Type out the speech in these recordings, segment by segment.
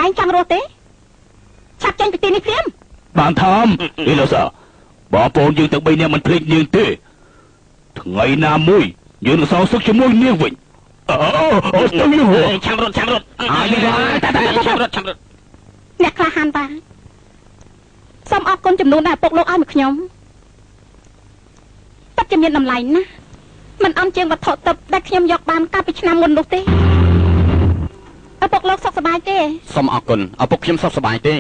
ឯងចង់រស់ទេឆាប់ចេញពីទីនេះភ្លាមបានធំអីលោកសាបងប្អូនយើងទាំង3នាក់មិនភ្លេចនាងទេថ្ងៃណាមួយយើងនឹងសងសឹកជាមួយនាងវិញអូស្ទឹងនោះឆាំរត់ឆាំរត់អ្នកក្លាហានតាសូមអរគុណចំនួនដែលឪពុកលោកឲ្យមកខ្ញុំពិតជាមានតម្លៃណាស់មិនអន់ជាងវត្ថុទិព្វដែលខ្ញុំយកបានកាលពីឆ្នាំមុននោះទេឪពុកលោកសុខសប្បាយទេសូមអរគុណឪពុកខ្ញុំសុខសប្បាយទេ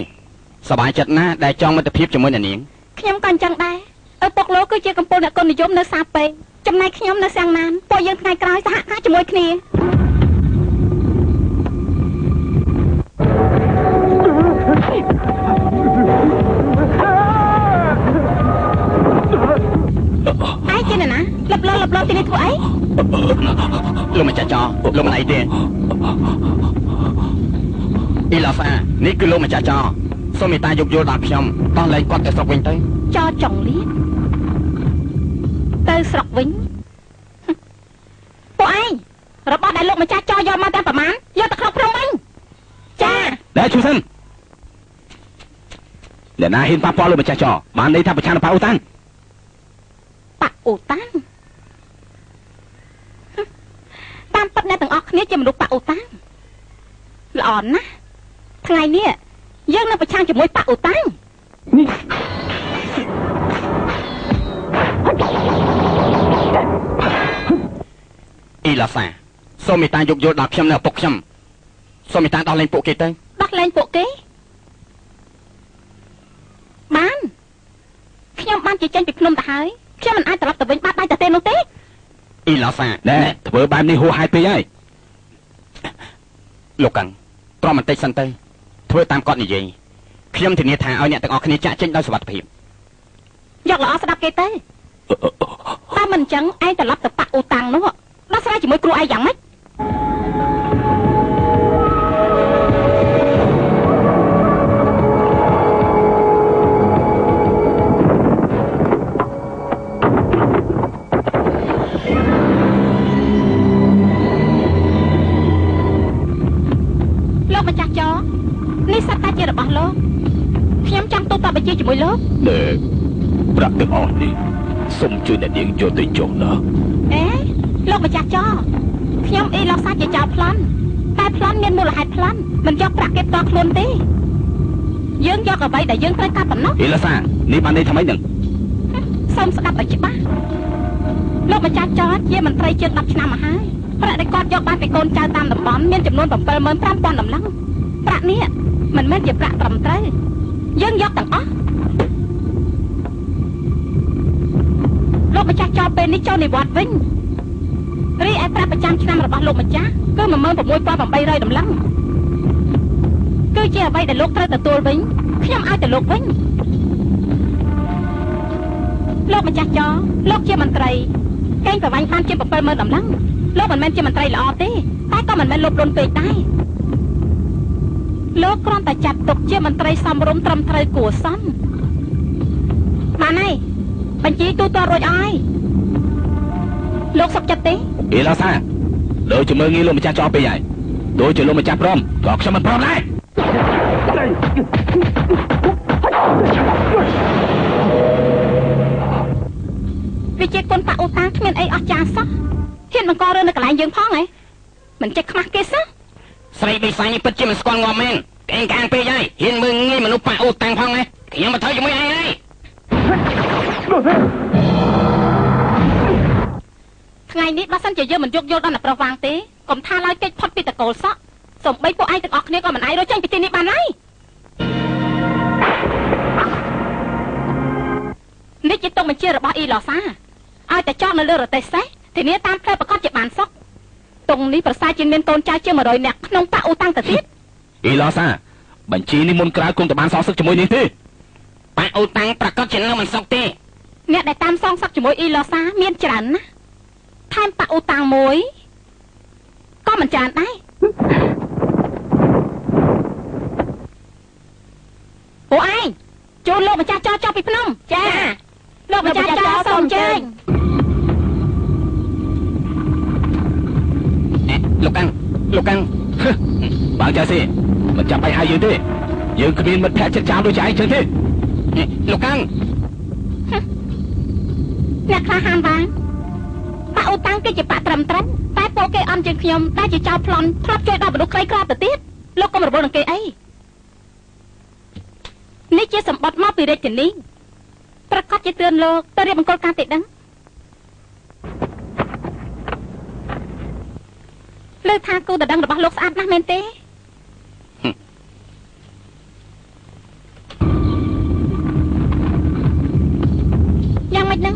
សប្បាយចិត្តណាស់ដែលចង់មិត្តភាពជាមួយអ្នកនាងខ្ញុំក៏អញ្ចឹងដែរឪពុកលោកគឺជាកំពូលអ្នកគុណនិយមនៅសាពេកចំណែកខ្ញុំនៅសាំងណានពួកយើងថ្ងៃក្រោយសហការជាមួយគ្នាឯងជាណាលបលទីនេះធ្វើអីលោកម្ចាស់ចោលោកម្នាក់អីទេអ៊ីឡាហ្វានេះគឺលោកម្ចាស់ចោសូមមេត្តាយកយល់ដល់ខ្ញុំតោះលែងគាត់ទៅស្រុកវិញទៅចោចង់លៀនទៅស្រុកវិញពួកឯងរបស់ដែលលោកម្ចាស់ចោយកមកតែប្រមាណយកទៅក្នុងព្រំវិញចាដែរឈូសិនអ្នកណាហ៊ានប៉ះពាល់លោកម្ចាស់ចោបានន័យថាប្រឆាំងនឹងប៉ាអូតាំងតាមពិតអ្នកទាំងអស់គ្នាជាមនុស្សប៉ាអូតាំងល្អណាស់ថ្ងៃនេះយើងនឹងប្រឆាំងជាមួយប៉ាអូតាំងអ៊ីឡាហ្វាសូមមេត្តាយកយល់ដល់ខ្ញុំនៅឪពុកខ្ញុំសូមមេត្តាដោះលែងពួកគេទៅដោះលែងពួកគេបានខ្ញុំបានជិះចេញពីភ្នំទៅហើយខ្ញុំមិនអាចត្រឡប់ទៅវិញបាត់ដៃទៅទេនោះទេអ៊ីឡាហ្វាណែធ្វើបែបនេះហួសហេតុពេកហើយលោកកាំងត្រមបន្តិចសិនទៅធ្វើតាមគាត់និយាយខ្ញុំធានាថាឲ្យអ្នកទាំងអស់គ្នាចាក់ចេញដោយសុវត្ថិភាពយកល្អស្ដាប់គេទៅតែមិនអញ្ចឹងឯងត្រឡប់ទៅប៉ាអូតាំងនោះដោះស្រាយជាមួយគ្រូឯងយ៉ាងម៉េចលោកម្ចាស់ចោនេះសត្វតាជារបស់លោកខ្ញុំចង់ទូតបជាជាមួយលោកប្រាក់ទាំងអស់នេះសូមជួយអ្នកនាងយកទៅចុះណាលោកម្ចាស់ចោខ្ញុំអ៊ីឡូសាជាចៅប្លន់តែប្លន់មានមូលហេតុប្លន់មិនយកប្រាក់គេផ្ទាល់ខ្លួនទេយើងយកអ្វីដែលយើងត្រូវការប៉ុណ្ណោះអ៊ីឡូសានេះបានន័យថាម៉េចនឹងសូមស្ដាប់ឲ្យច្បាស់លោកម្ចាស់ចោជាមន្ត្រីជាង10ឆ្នាំមកហើយប្រាក់ដែលគាត់យកបានពីកូនចៅតាមតំបន់មានចំនួន 75,000 តម្លឹងប្រាក់នេះមិនមែនជាប្រាក់ត្រឹមត្រូវយើងយកទាំងអស់លោកម្ចាស់ចោពេលនេះចូលនិវត្តន៍វិញរីឯប្រាក់ប្រចាំឆ្នាំរបស់លោកម្ចាស់គឺ 16,800 តម្លឹងគឺជាអ្វីដែលលោកត្រូវទទួលវិញខ្ញុំឲ្យទៅលោកវិញលោកម្ចាស់ចោលោកជាមន្ត្រីកេងប្រវ័ញ្ចបានជា 70,000 តម្លឹងលោកមិនមែនជាមន្ត្រីល្អទេតែក៏មិនមែនលោភលន់ពេកដែរលោកគ្រាន់តែចាត់ទុកជាមន្ត្រីសមរម្យត្រឹមត្រូវគួរសមបានហើយបញ្ជីទូទាត់រួចអស់ហើយលោកសុខចិត្តទេអ៊ីឡាសាដូចជាមើលងាយលោកម្ចាស់ចោលពេកហើយដូចជាលោកម្ចាស់ព្រមក៏ខ្ញុំមិនព្រមដែរវាជាគុណប៉ាអូតាគ្មានអីអស្ចារ្យសោះហ៊ានបង្ករឿងនៅកន្លែងយើងផងហ៎មិនចេះខ្មាស់គេសោះស្រីបិសាញពិតជាមិនស្គាល់ងាប់មែនឯងកាងពេកហើយហ៊ានមើលងាយមនុស្សប៉ាអូតាំងផងហ៎ខ្ញុំមកធ្វើជាមួយឯងហើយថ្ងៃនេះបើសិនជាយើងមិនយកយល់ដល់អ្នកប្រុសវាងទេកុំថាឡើយគេចផុតពីតកូលសក់សូម្បីពួកឯងទាំងអស់គ្នាក៏មិនអាចរត់ចេញពីទីនេះបានហើយនេះជាតុងបញ្ជារបស់អ៊ីឡូសាឲ្យតែចោលនៅលើរទេះសេះធានាតាមផ្លូវប្រកាសជាបានសុខតុងនេះប្រសើរជាងមានកូនចៅជាង100នាក់ក្នុងប៉ាអូតាំងទៅទៀតអ៊ីឡូសាបញ្ជីនេះមុនក្រោយគុំតែបានសងសឹកជាមួយនេះទេប៉ាអូតាំងប្រកាសជានៅមិនសុខទេអ្នកដែលតាមសងសឹកជាមួយអ៊ីឡូសាមានច្រើនណាស់ថែមប៉ាអូតាំងមួយក៏មិនច្រើនដែរពួកឯងចូលលោកម្ចាស់ចោលចោលពីភ្នំចាលោកម្ចាស់ចោលសូមអញ្ជើញលោកកាំង បើចាស៊ីមិនចាំបាច់ហៅយើងទេយើងគ្មានមិត្តភក្តិចិត្តចាំដូចឯងចឹងទេលោកកាំងអ្នកខ្លះហានបានប៉ាអូតាំងគឺជាប៉ាត្រឹមត្រូវតែពួកគេអន់ជាងខ្ញុំតែជាចៅប្លន់ធ្លាប់ជួយដល់មនុស្សក្រីក្រទៅទៀតលោកកុំរវល់នឹងគេអីនេះជាសម្បត្តិមកពីរាជធានីប្រកាសជាទឿនលោកទៅរៀបមង្គលការទេដឹងលើថាគូតដឹងរបស់លោកស្អាតណាស់មែនទេយ៉ាងម៉េចហ្នឹង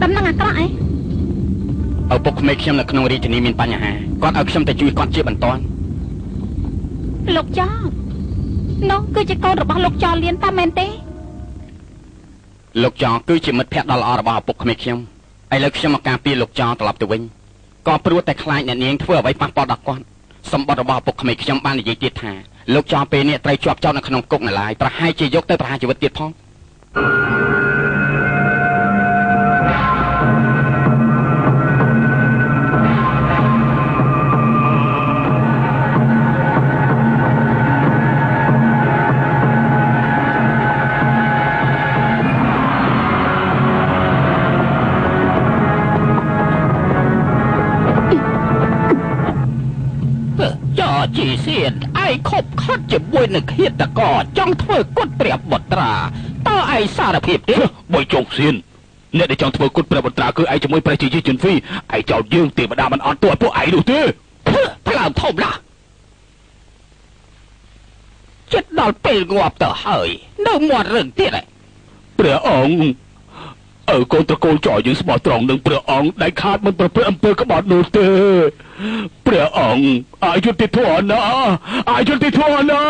ដំណឹងអាក្រក់អីឪពុកក្មេងខ្ញុំនៅក្នុងរាជធានីមានបញ្ហាគាត់ឲ្យខ្ញុំទៅជួយគាត់ជាបន្ទាន់លោកចោនោះគឺជាកូនរបស់លោកចោលៀនតាមែនទេលោកចោគឺជាមិត្តភក្តិដ៏ល្អរបស់ឪពុកក្មេងខ្ញុំឥឡូវខ្ញុំមកការពារលោកចោត្រឡប់ទៅវិញក៏ព្រោះតែខ្លាចអ្នកនាងធ្វើអ្វីប៉ះពាល់ដល់គាត់សម្បត្តិរបស់ឪពុកក្មេងខ្ញុំបាននិយាយទៀតថាលោកចោពេលនេះត្រូវជាប់ចោទនៅក្នុងគុកនៅឡើយប្រហែលជាយកទៅប្រហារជីវិតទៀតផងជីសៀនឯងខົບខត់ជាមួយនឹងឃាតករចង់ធ្វើគុតព្រះបុត្រាតើឯងសារភាពទេបើចុងសៀនអ្នកដែលចង់ធ្វើគុតព្រះបុត្រាគឺឯងជាមួយព្រះជាយិជនហ្វីឯងចោលយើងទេវតាមិនអត់ទោសឲ្យពួកឯងនោះទេថ្លើមធំណាស់ចិត្តដល់ពេលងាប់ទៅហើយនៅមាត់រឹងទៀតព្រះអង្គកូនត្រកូលចោយើងស្មោះត្រង់នឹងព្រះអង្គដែលខាតមិនប្រព្រឹត្តអំពើក្បត់នោះទេព្រះអង្គអយុត្តិធម៌ណាអយុត្តិធម៌ណា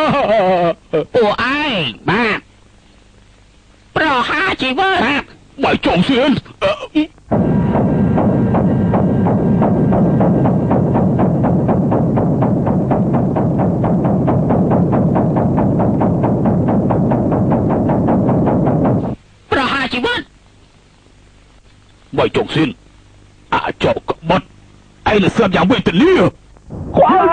ពួកឯងបាទប្រហារជីវិតបាទបើចង់សៀនប្រហារជីវិតបើចង់សៀនអាចោក្បត់ឯងនឹងស្លាប់យ៉ាងវេទនាខ្វល់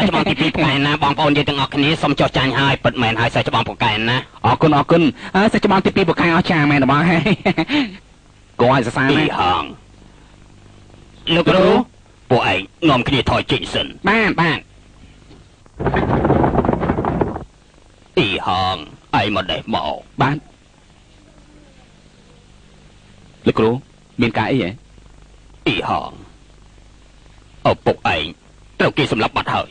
ច្បាប់ទី2ថ្ងៃណាបងប្អូនយើងទាំងអស់គ្នាសូមចុះចាញ់ហើយពិតមែនហើយសាច់ច្បាប់ពូកែណាអរគុណសាច់ច្បាប់ទី2ពូកែអស់ចាមែនទេបងហើយគួរឲ្យសរសើរណាស់ហងលោកគ្រូពួកឯងនាំគ្នាថយចេញសិនបាទទីហងឯងមកដេះមកបាទលោកគ្រូមានការអីហ៎ទីហងឪពុកឯងត្រូវគេសម្លាប់បាត់ហើយ